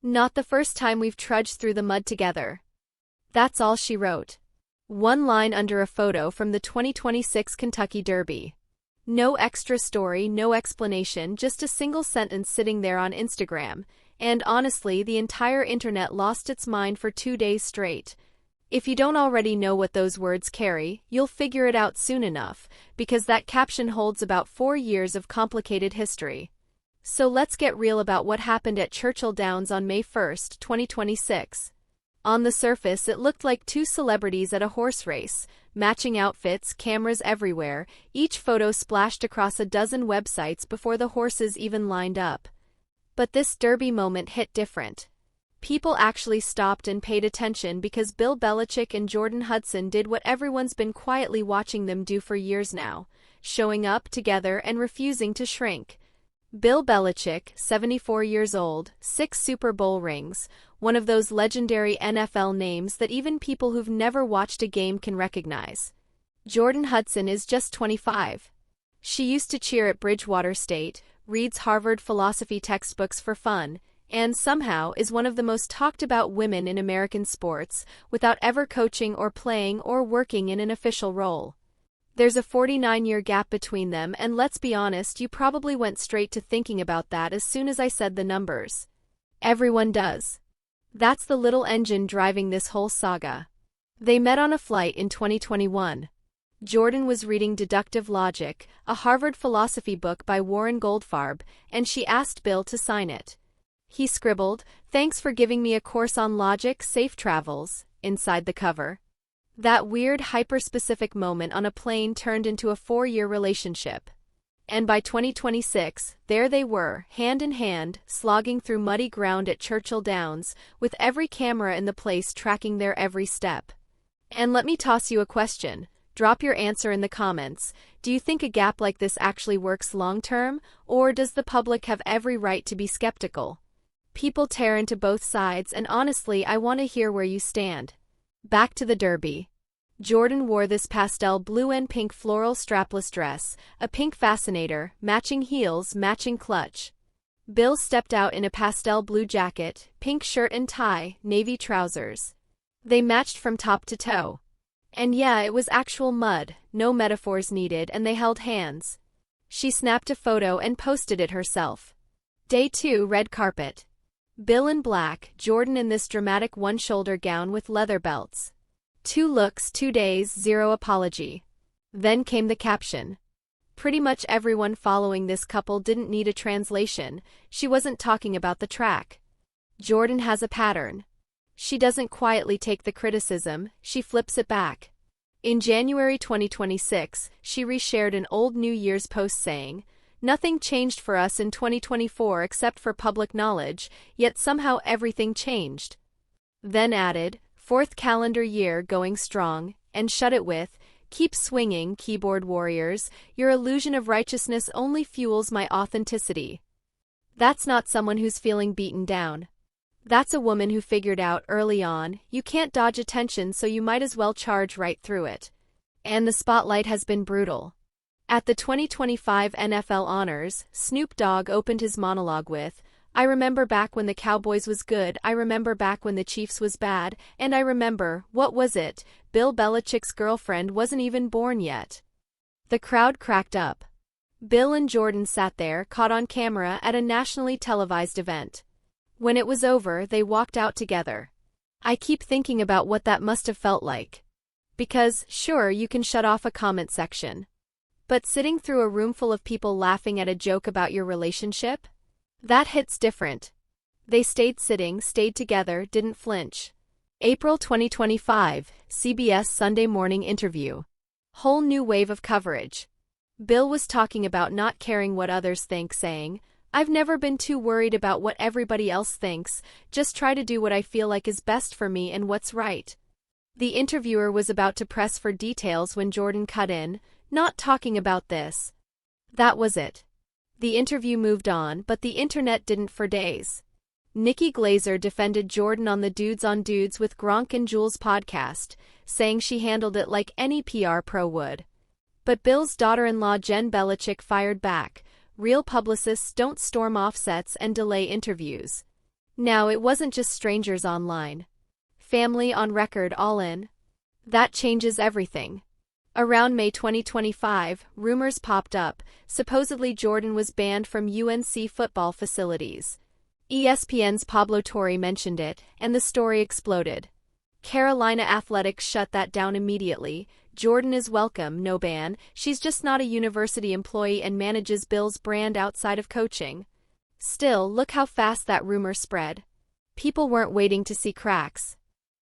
Not the first time we've trudged through the mud together. That's all she wrote. One line under a photo from the 2026 Kentucky Derby. No extra story, no explanation, just a single sentence sitting there on Instagram, and honestly, the entire internet lost its mind for 2 days straight. If you don't already know what those words carry, you'll figure it out soon enough, because that caption holds about 4 years of complicated history. So let's get real about what happened at Churchill Downs on May 1st, 2026. On the surface, it looked like two celebrities at a horse race, matching outfits, cameras everywhere, each photo splashed across a dozen websites before the horses even lined up. But this Derby moment hit different. People actually stopped and paid attention because Bill Belichick and Jordan Hudson did what everyone's been quietly watching them do for years now, showing up together and refusing to shrink. Bill Belichick, 74 years old, 6 Super Bowl rings, one of those legendary NFL names that even people who've never watched a game can recognize. Jordan Hudson is just 25. She used to cheer at Bridgewater State, reads Harvard philosophy textbooks for fun, and somehow is one of the most talked about women in American sports, without ever coaching or playing or working in an official role. There's a 49-year gap between them, and let's be honest, you probably went straight to thinking about that as soon as I said the numbers. Everyone does. That's the little engine driving this whole saga. They met on a flight in 2021. Jordan was reading Deductive Logic, a Harvard philosophy book by Warren Goldfarb, and she asked Bill to sign it. He scribbled, "Thanks for giving me a course on logic, safe travels," inside the cover. That weird, hyper-specific moment on a plane turned into a 4-year relationship. And by 2026, there they were, hand in hand, slogging through muddy ground at Churchill Downs, with every camera in the place tracking their every step. And let me toss you a question. Drop your answer in the comments. Do you think a gap like this actually works long-term, or does the public have every right to be skeptical? People tear into both sides, and honestly, I want to hear where you stand. Back to the Derby. Jordan wore this pastel blue and pink floral strapless dress, a pink fascinator, matching heels, matching clutch. Bill stepped out in a pastel blue jacket, pink shirt and tie, navy trousers. They matched from top to toe. And yeah, it was actual mud, no metaphors needed, and they held hands. She snapped a photo and posted it herself. Day 2, red carpet. Bill in black, Jordan in this dramatic one-shoulder gown with leather belts. 2 looks, 2 days, 0 apology. Then came the caption. Pretty much everyone following this couple didn't need a translation. She wasn't talking about the track. Jordan has a pattern. She doesn't quietly take the criticism, she flips it back. In January 2026, she reshared an old New Year's post saying, "Nothing changed for us in 2024 except for public knowledge, yet somehow everything changed." Then added, "4th calendar year going strong," and shut it with, "Keep swinging, keyboard warriors, your illusion of righteousness only fuels my authenticity." That's not someone who's feeling beaten down. That's a woman who figured out early on, you can't dodge attention, so you might as well charge right through it. And the spotlight has been brutal. At the 2025 NFL Honors, Snoop Dogg opened his monologue with, "I remember back when the Cowboys was good, I remember back when the Chiefs was bad, and I remember, what was it, Bill Belichick's girlfriend wasn't even born yet." The crowd cracked up. Bill and Jordan sat there, caught on camera at a nationally televised event. When it was over, they walked out together. I keep thinking about what that must have felt like. Because, sure, you can shut off a comment section. But sitting through a room full of people laughing at a joke about your relationship? That hits different. They stayed sitting, stayed together, didn't flinch. April 2025, CBS Sunday Morning Interview. Whole new wave of coverage. Bill was talking about not caring what others think, saying, "I've never been too worried about what everybody else thinks, just try to do what I feel like is best for me and what's right." The interviewer was about to press for details when Jordan cut in, "Not talking about this." That was it. The interview moved on, but the internet didn't for days. Nikki Glazer defended Jordan on the Dudes on Dudes with Gronk and Jules podcast, saying she handled it like any PR pro would. But Bill's daughter-in-law Jen Belichick fired back, "Real publicists don't storm off sets and delay interviews." Now it wasn't just strangers online. Family on record all in. That changes everything. Around May 2025, rumors popped up. Supposedly Jordan was banned from UNC football facilities. ESPN's Pablo Torre mentioned it, and the story exploded. Carolina Athletics shut that down immediately. Jordan is welcome, no ban. She's just not a university employee and manages Bill's brand outside of coaching. Still, look how fast that rumor spread. People weren't waiting to see cracks.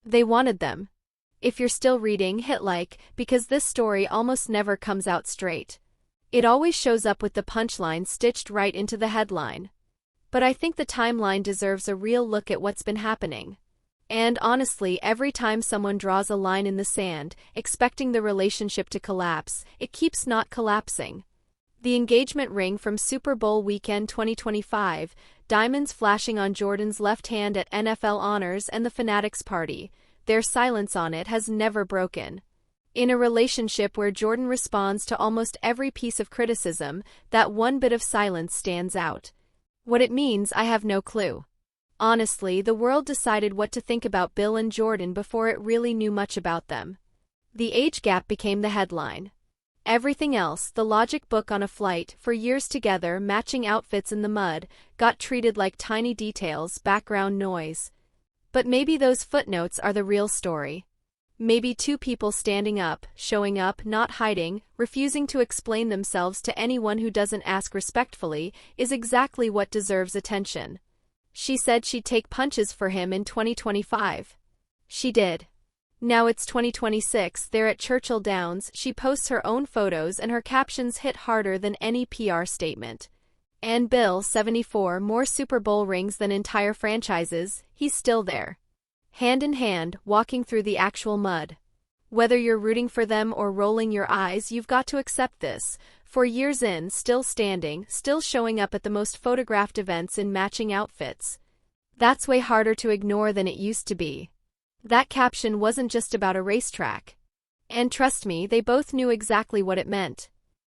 They wanted them. If you're still reading, hit like, because this story almost never comes out straight. It always shows up with the punchline stitched right into the headline. But I think the timeline deserves a real look at what's been happening. And honestly, every time someone draws a line in the sand, expecting the relationship to collapse, it keeps not collapsing. The engagement ring from Super Bowl weekend 2025, diamonds flashing on Jordan's left hand at NFL honors and the Fanatics party, their silence on it has never broken. In a relationship where Jordan responds to almost every piece of criticism, that one bit of silence stands out. What it means, I have no clue. Honestly, the world decided what to think about Bill and Jordan before it really knew much about them. The age gap became the headline. Everything else, the logic book on a flight, for years together, matching outfits in the mud, got treated like tiny details, background noise. But maybe those footnotes are the real story. Maybe two people standing up, showing up, not hiding, refusing to explain themselves to anyone who doesn't ask respectfully, is exactly what deserves attention. She said she'd take punches for him in 2025. She did. Now it's 2026, they're at Churchill Downs, she posts her own photos and her captions hit harder than any PR statement. And Bill, 74, more Super Bowl rings than entire franchises, he's still there. Hand in hand, walking through the actual mud. Whether you're rooting for them or rolling your eyes, you've got to accept this. 4 years in, still standing, still showing up at the most photographed events in matching outfits. That's way harder to ignore than it used to be. That caption wasn't just about a racetrack. And trust me, they both knew exactly what it meant.